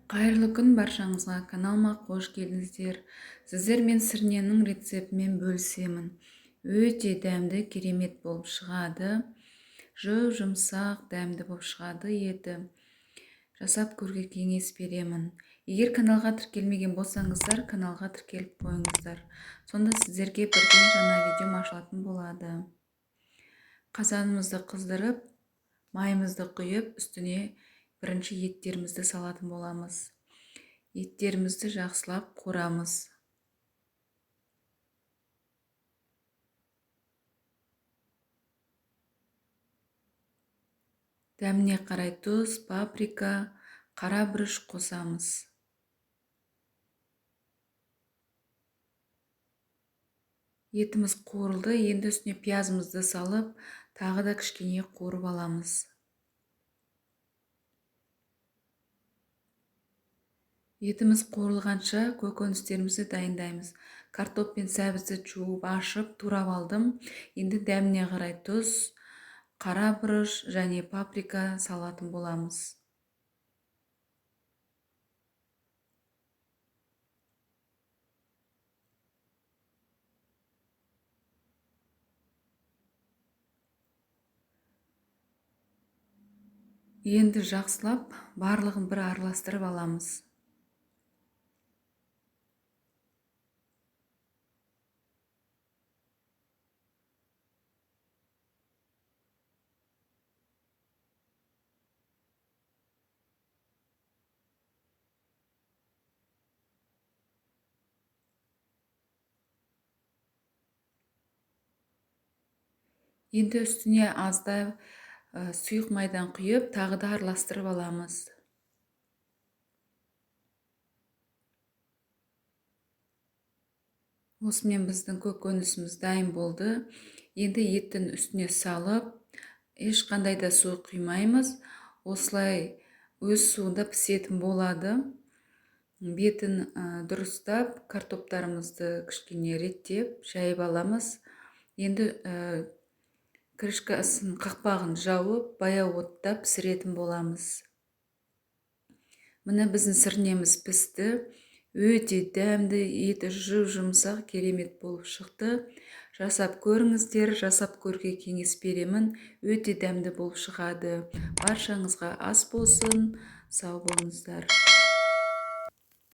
Қайырлы күн баршаңызға, каналыма қош келдіңіздер. Сіздермен сірненің рецептімен бөлісемін. Өте дәмді, керемет болып шығады. Жұмсақ, дәмді болып шығады еті. Жасап көруге кеңес беремін. Егер каналға тіркелмеген болсаңыздар, каналға тіркеліп қойыңыздар. Сонда сіздерге бірден жаңа видео ашылатын болады. Қазанымызды қыздырып, майымызды құйып, үстіне бірінші еттерімізді салатын боламыз. Еттерімізді жақсылап қуырамыз. Дәміне қарай тұз, паприка, қара бұрыш қосамыз. Етіміз қуырылды, енді үстіне пиязымызды салып, тағы да кішкене қуырып аламыз. Етіміз қуырылғанша көкөністерімізді дайындаймыз. Картоп пен сәбізді жуып, ашып, турап алдым. Енді дәміне қарай тұз, қара бұрыш және паприка салатын боламыз. Енді жақсылап барлығын бір араластырып аламыз. Енді үстіне аздап сұйық майдан құйып, тағы да араластырып аламыз. Осымен біздің көкөнісіміз дайын болды. Енді еттің үстіне салып, ешқандай да су құймаймыз. Осылай өз суында пісетін болады. Бетін дұрыстап, картоптарымызды кішкене реттеп, жайып аламыз. Енді крышкасын, қақпағын жауып, баяу отта пісіретін боламыз. Міне біздің сірнеміз пісті. Өте дәмді, еті жұмсақ, керемет болып шықты. Жасап көріңіздер, жасап көруге кеңес беремін. Өте дәмді болып шығады. Баршаңызға ас болсын, сау болыңыздар.